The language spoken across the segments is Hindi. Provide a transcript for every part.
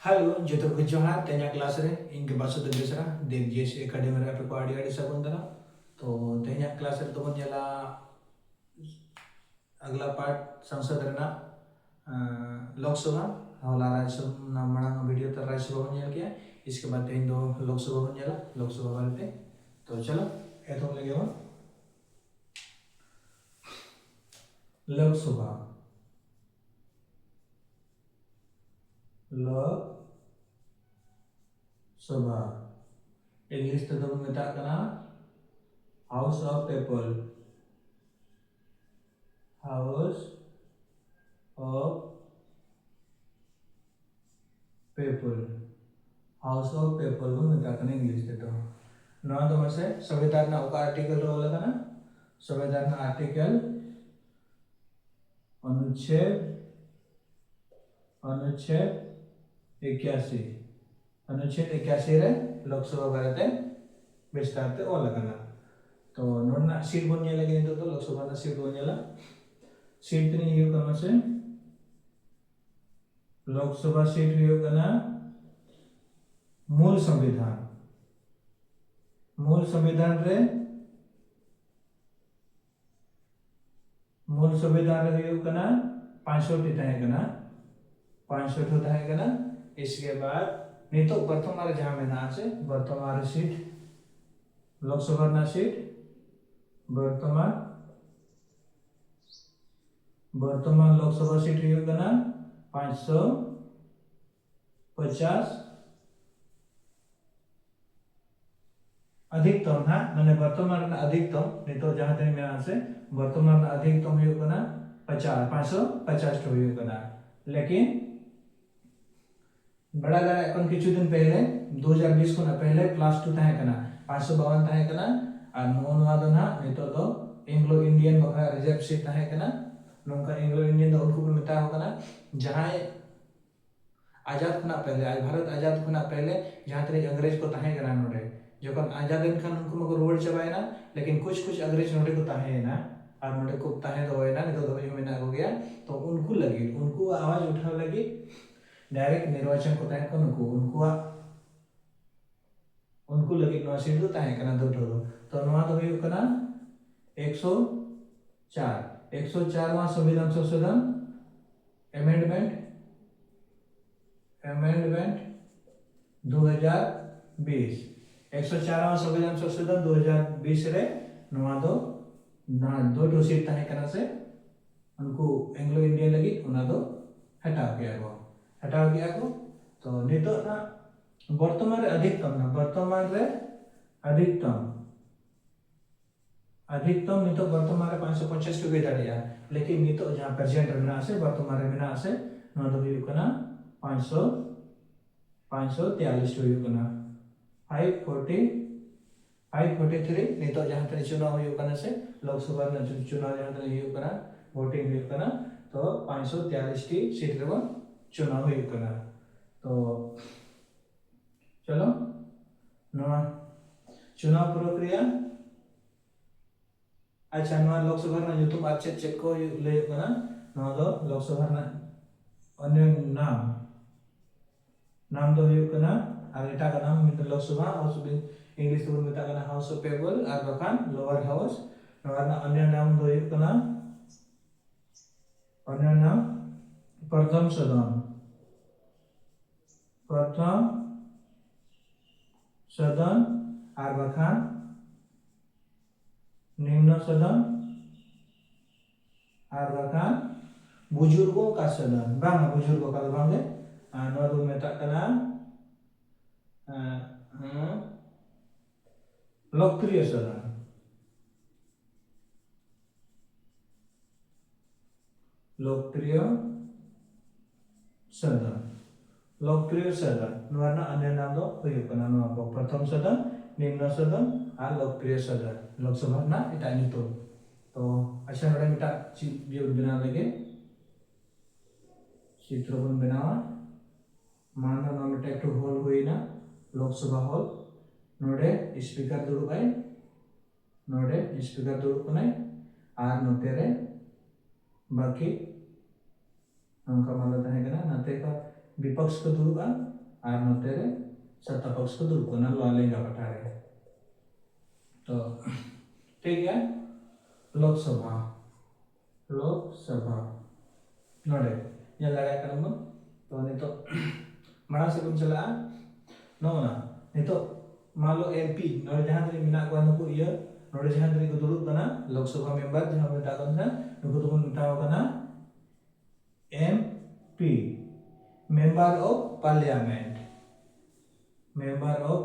हेलो जो को जोहार तेना क्लास रे इनके बासो द बेसरा देव जेस एकेडमी रे पे आड़ी आड़ी सबन दरा तो तेना क्लास रे तो जला अगला पार्ट संसद रेना लोकसभा हौला राज्यसभा मणा वीडियो तर राज्यसभा बन जल किया इसके बाद तेन दो लोकसभा बन जला लोकसभा बारे पे तो चलो ए तो लगे हो लोकसभा लोकसभा इंग्लिश ते तो मेता कना house of people house of people house of people बन मेता कना इंग्लिश ते तो ना तो मसे संविधान ना ओका आर्टिकल रो लगा ना संविधान ना आर्टिकल अनुच्छेद अनुच्छेद 81 अनुच्छेद 81 रे लोकसभा बारे विस्तार ते ओ लगाना तो नोडना सीट बन लगे तो लोकसभा ना सीट बन सीट ने यो कम से लोकसभा सीट यो कना मूल संविधान रे यो कना 65 ताहे कना 65 ताहे कना इसके बाद नहीं तो वर्तमान जहां में ना से वर्तमान सीट लोकसभा ना सीट वर्तमान लोकसभा सीट यो कना 550 अधिकतम ना माने वर्तमान अधिकतम नहीं तो जहां तक में से वर्तमान अधिकतम यो कना 550 हो यो कना लेकिन बड़ा गरा अपन किछु दिन पहले 2020 को ना पहले प्लस 2 ताहे कना 552 ताहे कना और नोनवा दो ना नहीं तो एंग्लो इंडियन बखा रिजर्व सीट ताहे कना नोंका एंग्लो इंडियन दो उनको मेता हो कना जहां आजाद खुना पहले आज भारत आजाद खुना पहले जहां तक अंग्रेज को ताहे कना नोडे जखन आजाद खान उनको मको रोड चबायना लेकिन कुछ अंग्रेज नोडे को ताहे ना और नोडे को ताहे दो ना नहीं तो मेना हो गया तो उनको लगी उनको आवाज उठाव लगी डायरेक्ट निर्वाचन को ताहे को उनको लगी नवा सीट दो ताहे कना दो तो नवा तो हुई कना 104 वा संविधान संशोधन अमेंडमेंट 2020 104 वा संविधान संशोधन 2020 रे नवा दो सीट ताहे कना से उनको एंग्लो इंडियन लगी उना दो हटाव गया को तो नितो ना वर्तमान रे अधिकतम नितो वर्तमान रे 550 टके दाड़िया लेकिन नितो जहां प्रेजेंट रहना से वर्तमान रे मेना से न तो हुई कना 543 हुई कना 543 नितो जहां तने चुनाव हुई कना से लोकसभा ना चुनाव जहां तने हुई कना वोटिंग हुई कना तो 543 टी सीट रे चुनाव हुई कना तो चलो नवा चुनाव प्रक्रिया अच्छा नवा लोकसभा ना युतुम अच्छे चेक को ले कना नवा दो लोकसभा ना अन्य नाम दो हुई कना और एटा का नाम मित लोकसभा हाउस इंग्लिश तो मेता कना हाउस ऑफ पीपल और बखान लोअर हाउस नवा ना अन्य नाम दो हुई कना अन्य नाम प्रथम सदन और बखान निम्न सदन और बखान बुजुर्गों का सदन बांगा बुजुर्गों का बांगे नोदु मेता कना लोकप्रिय सदन नवाना अन्य नाम दो हुई कना नवा को प्रथम सदन निम्न सदन और लोकप्रिय सदन लोकसभा ना इटा नितो तो अच्छा नोडे मिटा चित्र बना लगे चित्र बन बनावा मानना ना मिटा एक हॉल हुई ना लोकसभा हॉल नोडे स्पीकर दुड़ुब कनाय और नोते रे बाकी नौका माला तहे कना नाते का विपक्ष को दुरुबा और नोते रे सत्ता पक्ष को दुरुप करना लोआ लेंगा पटा रे। तो ठीक है, लोकसभा नोड़े ये लगा करना तो नहीं तो मरा से कुछ चला नोना नहीं तो मान लो एमपी नोड़े जहाँ तरी मिना को नुकु ये नोड़े जहाँ तरी को दुरुप करना लोकसभा मेंबर जहाँ में टाकन था नुकु तो कौन उठाओ करना MP member of parliament member of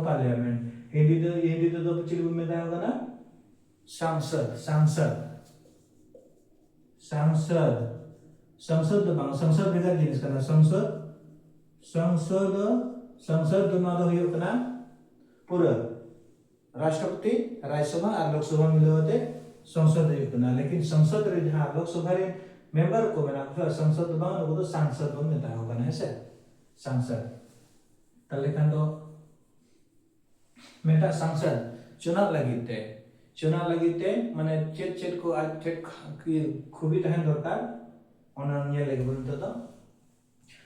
parliament ये तो पिछली में था होगा ना संसद तो बांग संसद बेकार जिनिस करना संसद दोनों तो हुई करना पूरा राष्ट्रपति राज्यसभा और लोकसभा मिले होते संसद हुई करना लेकिन संसद रे जहाँ लोकसभा रे मेंबर को बना तो संसद बांग वो तो सांसद बन नेता होगा ना ऐसे सांसद तले kan तो मेटा सांसद चुनाव लगी थे माने चेट को आज चेट की खूबी तहन दरकार ओना निये लगे बोलते तो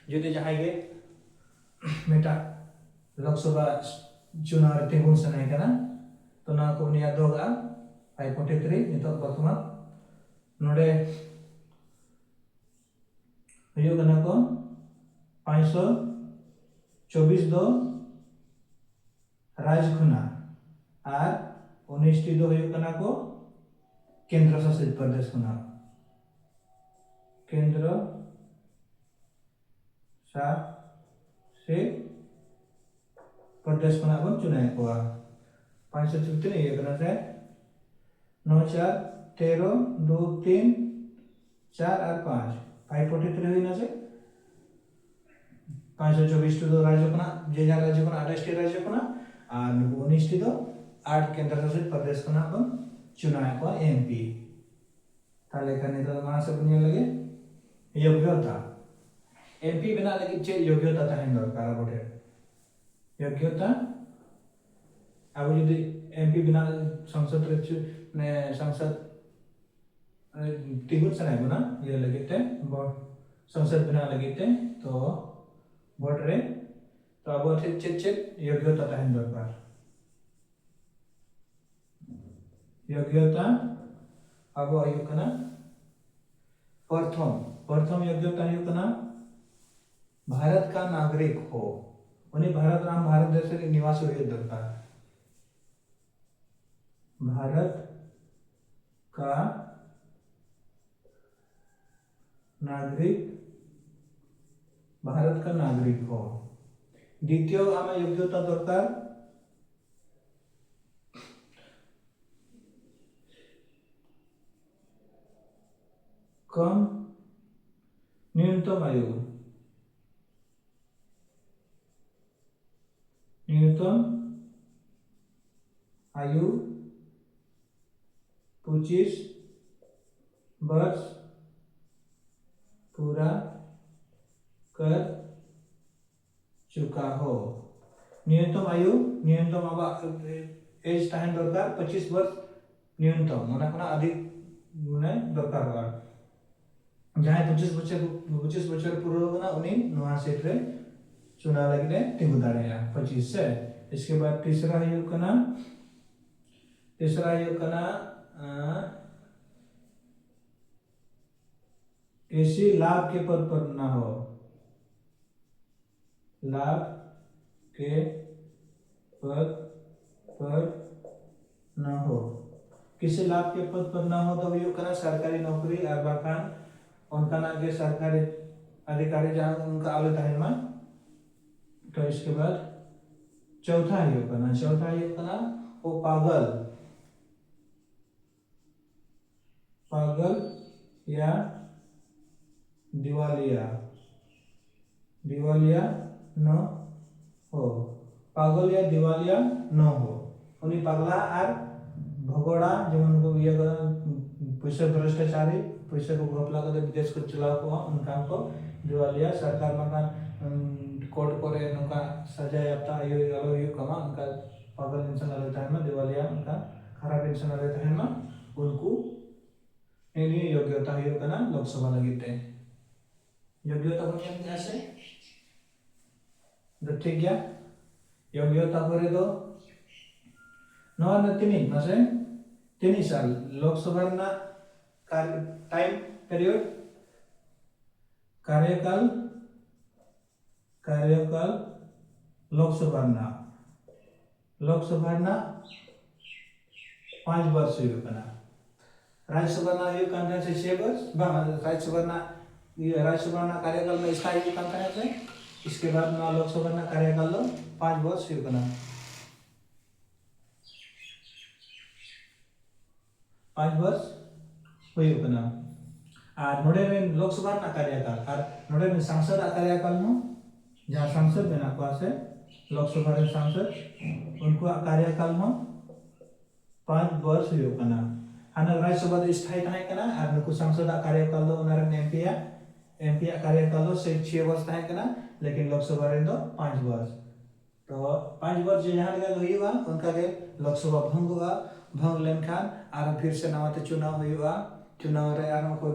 जुदे जहां गे मेटा लोकसभा चुनाव रे तिंगुन सनाय कना तो ना को निया दोगा 543 नितो बर्तमान नोडे हुयो कना को 524 दो राजखुना और 19 टी दो हुयो कना को केंद्र शासित प्रदेश खुना केंद्र शासित प्रदेश खुना को चुनाव हुआ 543 ये करना है 9 4 13 2 3 4 और 5 543 हुई ना से 524 टी दो राज्य खुना जे जा राज्य खुना 28 टी राज्य खुना और 19 टी दो 8 केंद्र शासित प्रदेश खुना को चुनाव हुआ एमपी ताले करने तो मां से बुनिया लगे योग्यता एमपी बिना लगे चे योग्यता ताहें दरकार बोटे योग्यता अब यदि एमपी बिना संसद रे ने संसद तिगुन सनाय बना ये लगे थे संसद बिना लगे थे तो वोट रे तो अब चेक योग्यता ताहें दरकार योग्यता अब आयु कना प्रथम योग्यता आयु कना भारत का नागरिक हो उन्हें भारत देश के निवासी हुए दरकार भारत का नागरिक हो द्वितीय आमे योग्यता दरकार कम न्यूनतम आयु 25 वर्ष पूरा कर चुका हो न्यूनतम एज टाइम दरकार 25 वर्ष न्यूनतम अधिक दरकार होगा जहां 25 बच्चर पूरा होगा उन्हीं सीट रे चुनाव लगे तिगु दाड़ेया 25 से इसके बाद तीसरा किसी लाभ के पद पर ना हो किसी लाभ के पद पर ना हो तो यो कना सरकारी नौकरी और बाखान उनका ना के सरकारी अधिकारी जहां उनका आले टाइम में तो इसके बाद चौथा ये करना वो पागल या दिवालिया न हो उन्हीं पगला और भगोड़ा जेमन को ये पैसा भ्रष्टाचारी पैसा को घपला कर विदेश को चला को उनका को दिवालिया सरकार मकान कोर्ट करे उनका सजा याफ्ता यो कमा उनका पागल इंसान रहता है ना दिवालिया उनका खराब इंसान रहता है ना उनको ini योग्यता हुई कना लोकसभा लगी ते योग्यता को क्या कैसे तो ठीक गया योग्यता करे तो नवा न तीन साल लोकसभा ना टाइम पीरियड कार्यकाल लोकसभा ना 5 वर्ष हुई कना राज्यसभा ना हुई कना से 6 वर्ष राज्यसभा ना कार्यकाल में स्थायी हुई कना से इसके बाद ना लोकसभा ना कार्यकाल 5 वर्ष हुई कना 5 वर्ष हुई कना और नोडे में लोकसभा ना कार्यकाल और नोडे में सांसद कार्यकाल में जहाँ सांसद बना को से लोकसभा रे सांसद उनको कार्यकाल में 5 वर्ष हुई कना हाना राज्यसभा स्थायी थाय कना और नुकु सांसद कार्यकाल दो उनारे एमपी कार्यकाल से 6 वर्ष थाय कना लेकिन लोकसभा रे दो 5 वर्ष तो 5 वर्ष जहाँ लगा हुईवा उनका के लोकसभा भंग लेनखान और फिर से नवाते चुनाव हुईवा चुनाव रे आर कोई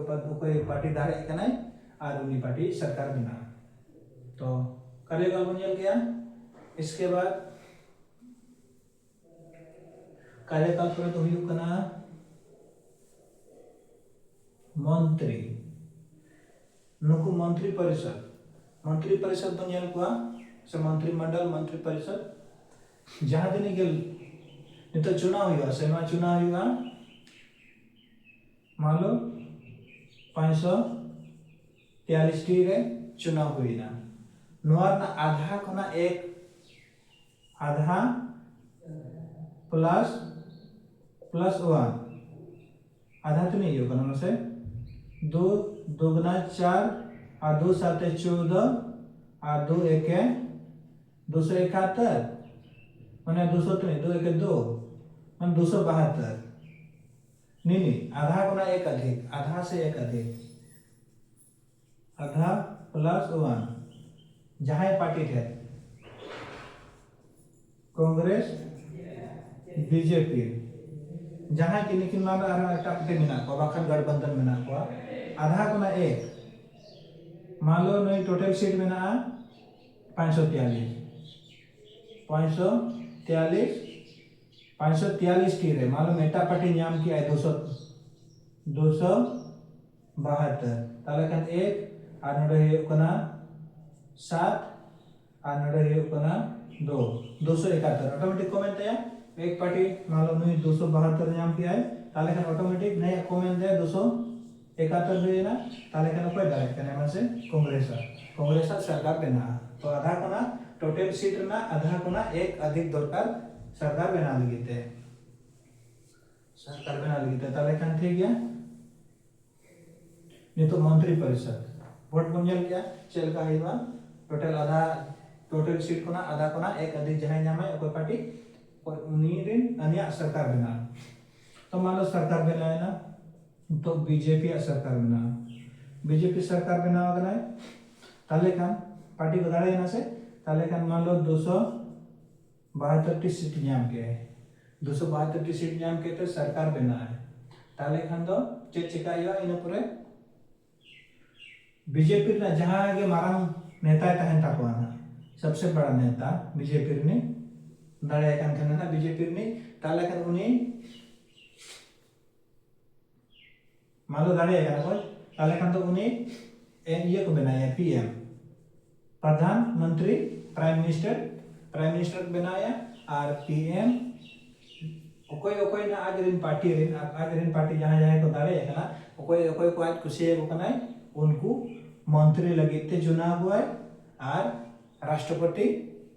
पार्टी दाड़े कना और उनी पार्टी सरकार बना तो कार्यकाल बन गया इसके बाद कार्यकाल पर तो हुई कना मंत्री नुकु मंत्री परिषद बन को से मंत्रिमंडल मंत्री परिषद जहाँ दिन गेल नितो चुनाव हुआ सेमा चुनाव हुआ मान लो 543 टी रे चुनाव हुई ना नोर ना आधा कोना एक आधा प्लस 1 आधा तो नहीं होगा ना से 2 2 4 और 2 7 14 और 2 1 271 मैंने 200 तो नहीं 2 1 2 मैंने 272 नहीं आधा कोना एक अधिक आधा से एक अधिक आधा प्लस 1 जहाँ पार्टी थे कांग्रेस बीजेपी जहाँ की निकिन मान पार्टी मेना को बाखन गठबंधन मेना को आधा कोना एक मान लो नहीं टोटल सीट मेना 543 टी रे मान लो मेटा पार्टी नाम की 272 ताले kan एक और नोडे कोना 7 और नोडे कोना 271 ऑटोमेटिक कमेंट है एक पार्टी मान लो नहीं 272 नाम की है ताले kan ऑटोमेटिक नहीं कमेंट है 271 हुई ना ताले kan कोई डायरेक्ट करने में से कांग्रेस सरकार देना तो आधा कोना टोटल सीट ना आधा कोना एक अधिक दरकार सरकार बना लगी थे ताले kan ठीक गया नहीं तो मंत्री परिषद वोट बन गया चल का हुआ टोटल सीट कोना आधा कोना एक अधिक जहां नाम है कोई पार्टी उन्हीं अन्य सरकार बना तो मान लो सरकार बना है ना तो बीजेपी सरकार बना अगर है ताले kan पार्टी बदलाए ना से ताले kan मान लो 272 सीट नाम के 272 सीट नाम के तो सरकार बना है ताले kan तो चिकाया इन पूरे बीजेपी ना जहाँ आगे मारांग नेता तहन ताकवाना सबसे बड़ा नेता बीजेपी ने दाड़े kan ना बीजेपी ने ताले kan उन्हीं मान लो दाड़े कोई ताले kan तो उन्हीं ये को बनाया पीएम प्रधानमंत्री प्राइम मिनिस्टर बनाया और पीएम कोई ना आज रिन पार्टी जहाँ जाए को दाड़े ना कोई को आज खुशी को कनाय उनको मंत्री लगी थे चुनाव हुआ है और राष्ट्रपति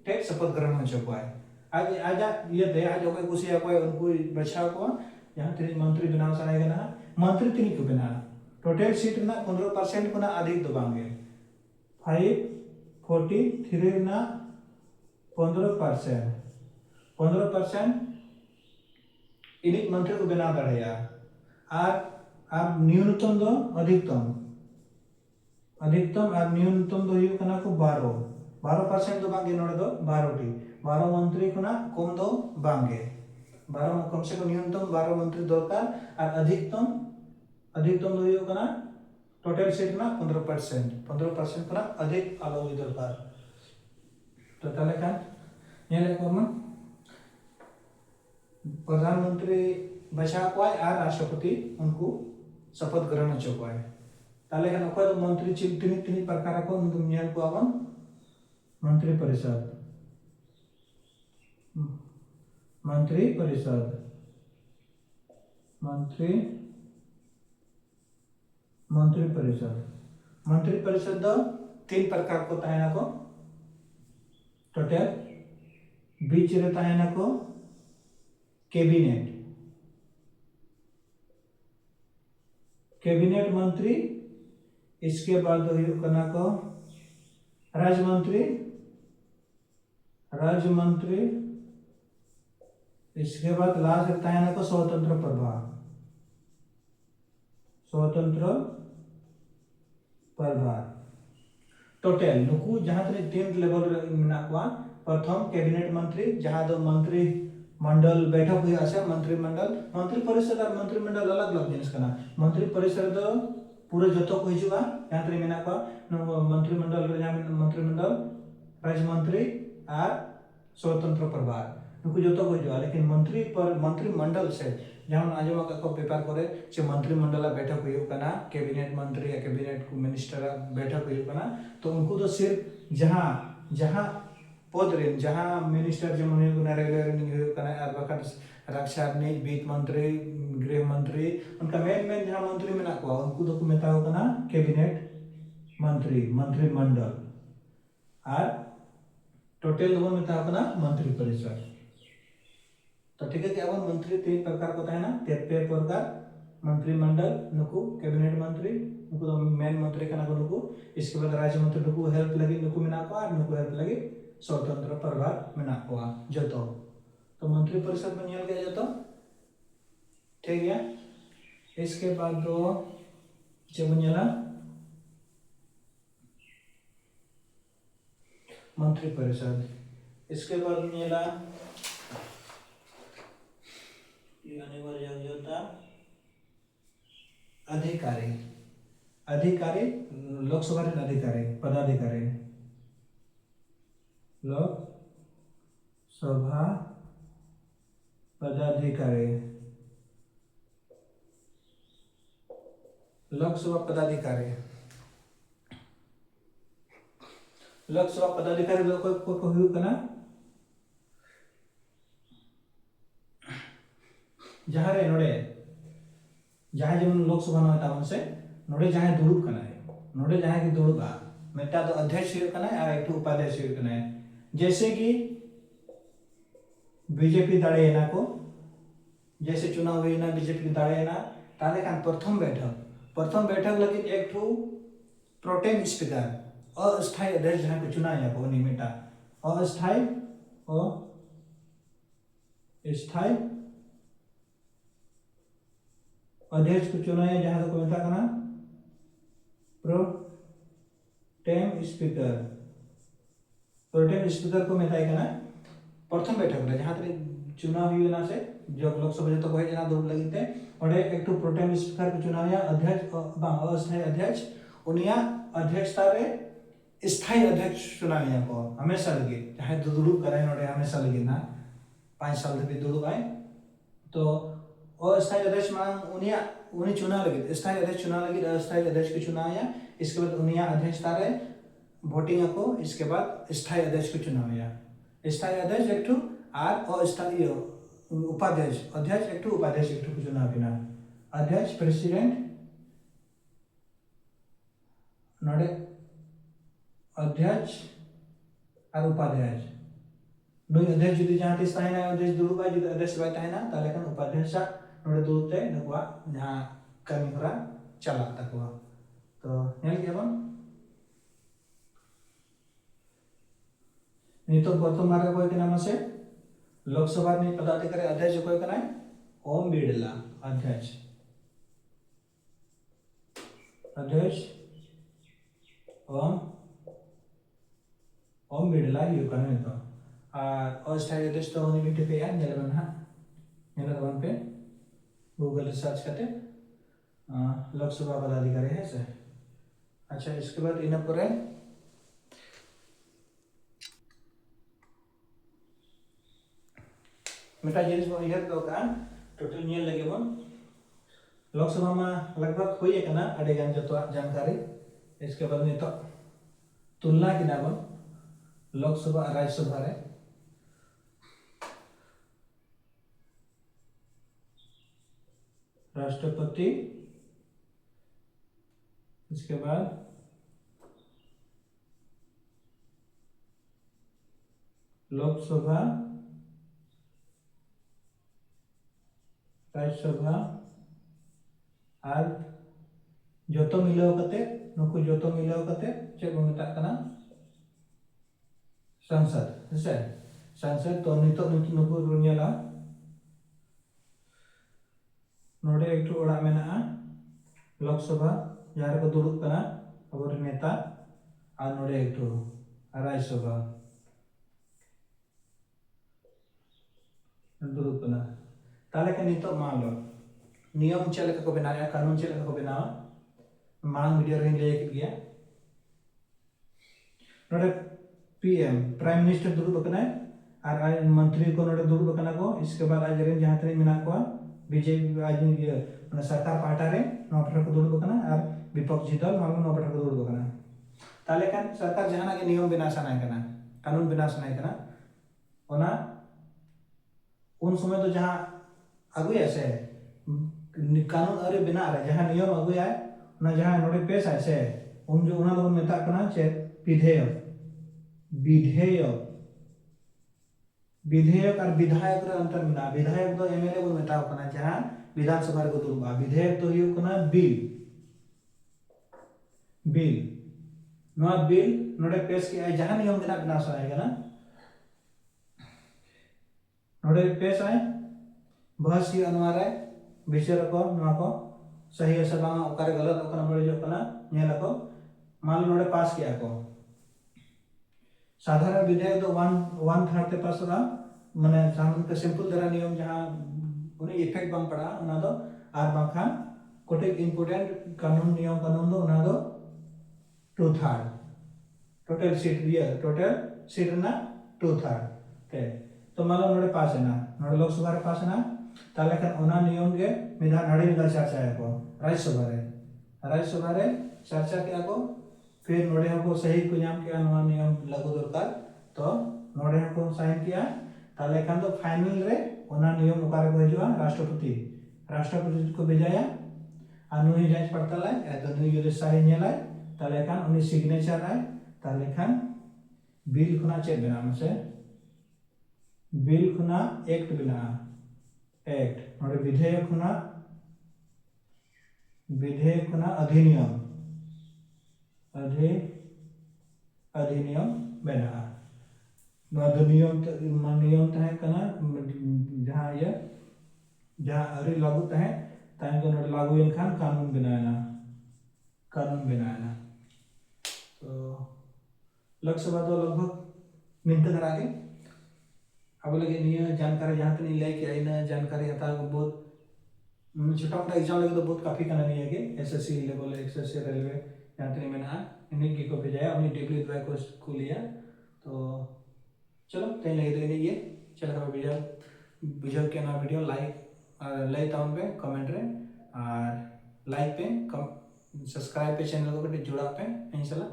टे शपथ ग्रहण हो चुका है आज ये दे आज कोई खुशी कोई उनको बचाव को यहाँ तेरी मंत्री बनाव सनाएगा ना मंत्री तीन क्यों बना टोटल सीट ना 15% को ना अधिक दबाएंगे 543 ना 15% इन्हीं मंत्री को बना पड़ेगा और न्यूनतम दो अधिकतम और न्यूनतम दो ये कना को 12% दो बांगे नोड़े दो 12 मंत्री को ना कम दो बांगे 12 कम से कम न्यूनतम 12 मंत्री दरकार और अधिकतम अधिकतम दो हुई करना टोटल सीट ना 15% करना अधिक आलो हुई दरकार तो ताले kan nyele ko man प्रधानमंत्री बचा को और राष्ट्रपति उनको शपथ ग्रहण होचो को ताले kan ओको मंत्री चिल तिनी तिनी प्रकार को उनको nyel को आवन मंत्री परिषद मंत्री परिषद मंत्री मंत्री परिषद मंत्री परिषद दो 3 प्रकार को ताहेना को टोटल बीच रे ताहेना को कैबिनेट कैबिनेट मंत्री इसके बाद करना को राज्य मंत्री इसके बाद लास्ट रहता है ना को स्वतंत्र प्रभार टोटल नुकु जहां तक 3 लेवल मेना को प्रथम कैबिनेट मंत्री जहां दो मंत्री मंडल बैठक हुई आसे मंत्री परिषद और मंत्रिमंडल अलग अलग जिनिस कना मंत्री परिषद दो पूरे जतो को हिजुआ यहां तक मेना को मंत्रिमंडल राज्य मंत्री और स्वतंत्र प्रभार नुकु जतो को हिजुआ लेकिन मंत्रिमंडल से जहां आजमा को पेपर करे जे मंत्रिमंडल बैठक हुई कना कैबिनेट मंत्री या कैबिनेट मिनिस्टर बैठक हुई कना तो उनको तो सिर्फ जहां पद रे जहां मिनिस्टर जमन हुई रेलवे हुई कना और बका रक्षा वित्त मंत्री गृह मंत्री उनका मेन जहां मंत्री मेना को उनको तो मेता कना कैबिनेट मंत्रिमंडल और टोटल दो मेता कना मंत्री परिषद तो ठीक है कि अब मंत्री 3 प्रकार को है ना 3 प्रकार मंत्रिमंडल नुकु कैबिनेट मंत्री नुकु तो मेन मंत्री कना को नुकु इसके बाद राज्य मंत्री नुकु हेल्प लगी नुकु मेना को और नुकु हेल्प लगी स्वतंत्र प्रभार मेना को जतो तो मंत्री परिषद में नियल गया जतो ठीक है इसके बाद दो जब नियला मंत्री परिषद इसके बाद नियला अनिवार्य अधिकारी लोकसभा अधिकारी पदाधिकारी लोकसभा पदाधिकारी लोग को हुई कना जहां रे नोडे जहां जमन लोकसभा न तावन से नोडे जहां दुरुब कना है नोडे जहां की दुरुबा मेटा तो अध्यक्ष हुई कना और एक उपाध्यक्ष हुई कना जैसे कि बीजेपी दाड़े ना को जैसे चुनाव हुई ना बीजेपी दाड़े ना ताले कान प्रथम बैठक लगी एक प्रोटेम स्पीकर अस्थायी अध्यक्ष जहां को चुना या को निमेटा अस्थायी और स्थायी अध्यक्ष को चुना है जहां को मेता करना प्रोटेम स्पीकर को मेता करना प्रथम बैठक रे जहां तक चुनाव हुई ना से जब लोकसभा तो कोई जना दूर लगी थे और एक प्रोटेम स्पीकर को चुना या अध्यक्ष अस्थायी अध्यक्ष उनिया अध्यक्षता रे स्थायी अध्यक्ष चुना या को हमेशा लगी चाहे दुरुप करे नोडे हमेशा लगी ना 5 साल तक दुरुप आए तो अस्थायी अध्यक्ष उन्हें चुना लगी स्थायी अध्यक्ष चुना लगी अस्थायी अध्यक्ष को चुना या इसके बाद उन्हें अध्यक्षता रे वोटिंग को इसके बाद स्थायी अध्यक्ष को चुना या स्थायी अध्यक्ष एक और अस्थायी उपाध्यक्ष अध्यक्ष एक उपाध्यक्ष एक को चुना बिना अध्यक्ष प्रेसिडेंट नोडे अध्यक्ष और उपाध्यक्ष दुई अध्यक्ष जुदी जहां तीस ताहेना अध्यक्ष दुरुबाई जुदी अध्यक्ष बाय ताहेना ताले kan उपाध्यक्ष नोडे दुते नकुआ जहां कमी हरा चला तकवा तो नेल के बन नितो प्रथम मार्ग कोई के नाम से लोकसभा में पदाधिकारी अध्यक्ष कोई कनाय ओम बिड़ला अध्यक्ष ओम बिड़ला यू कने तो अस्थायी अध्यक्ष तो उन्हीं मिटे पे यार नेलबन हा ᱧᱮᱞ ᱛᱟᱵᱚᱱ ᱯᱮ गूगल रे सर्च करते लोकसभा पदाधिकारी है से। अच्छा इसके बाद इन पर मिटा जिनिस बो इहर दो का टोटल नियल लगे बन लोकसभा में लगभग हुई है ना अड़े गान जो जानकारी। इसके बाद में तो तुलना की बन लोकसभा राज्यसभा रे राष्ट्रपति, इसके बाद लोकसभा, राज्यसभा और जोतो मिलाव कते नुकु जोतो मिलाव कते चेक मेता कना संसद है संसद। तो नितो नुकु रुनियाला नोडे एक ओड़ा मेना लोकसभा जहाँ को दुड़ुब कना अब नेता और नोडे एक राज्यसभा दुड़ुब कना। ताले के नितो मान लो नियम चले को बनाया कानून चले को बनावा मांग वीडियो रे ले गया नोडे पीएम प्राइम मिनिस्टर दुड़ुब कना और मंत्री को नोडे दुड़ुब कना को। इसके बाद आज रे जहाँ तक मेना को बीजेपी आज सरकार पार्टा रे नोपटर को दुड़ुब कना और विपक्षी दल मांग नोपटर को दुड़ुब कना। ताले खान सरकार जहाँ के नियम बना सनाय कना कानून बना सनाय कना ओना उन समय तो जहाँ अगुया से कानून अरे बना रहे जहाँ नियम अगुया ना जहाँ नोडे पेश है से उन जो उना दो मेता कना चे विधेयक विधेयक विधेयक और विधायक रे अंतर मेना। विधायक तो एमएलए को मेता कना जहाँ विधानसभा को दुड़ुबा। विधेयक तो हियो कना बिल बिल नोआ बिल नोडे पेश के आय जहाँ नियम देना बना सनाय कना नोडे पेश आय बहस ही अनवार है विचार को नोआ को सही है सब ओकारे गलत ओकना बड़े जो कना नेल को मान नोडे पास किया को। साधारण विधेयक तो 1/3 ते पास होगा माने सामान्य के सिंपल दरा नियम जहाँ उन्हें इफेक्ट बांग पड़ा उना दो आर बांखान कोटे इम्पोर्टेंट कानून नियम कानून दो उना दो 2/3 टोटल सीट ना 2/3 ते तो मालो नोडे पास है ना नोडे लोकसभा रे पास है ना ताले खान उना नियम के मिधा नाड़ी निकल चर्चा है को राज्यसभा रे चर्चा किया को फिर नोडे को सही को नाम किया नवा नियम लागू दरकार तो नोडे को साइन किया ताले खान तो फाइनल रे उना नियम ओकारे को हिजुआ राष्ट्रपति को भेजाया अनुही जांच पड़ताल है तो नुई जो साइन नेलाय ताले खान उनी सिग्नेचर आय ताले खान बिल खुना चेक बना से बिल खुना एक्ट बना एक्ट नोडे विधेयक खुना अधिनियम बना नियम तहे कना जहाँ ये जहाँ अरे लागू तहे ताई को नोडे लागू खान कानून बनाना तो लोकसभा तो लगभग मिनट धरा के अब लगे निया जानकारी जहाँ तक ले के आईना जानकारी हता बहुत छोटा मोटा एग्जाम लगे तो बहुत काफी करना नहीं है कि एसएससी लेवल एसएससी रेलवे जहाँ तक मैंने इन्हीं की को भेजाया उन्हीं W2 को लिया तो चलो तय लगे तो ये चलो हम वीडियो के ना वीडियो लाइक टाउन पे कमेंट रे और लाइक पे सब्सक्राइब पे चैनल को जुड़ा पे इंशाल्लाह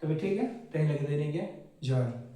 तो ठीक है तय लगे तो ये जय।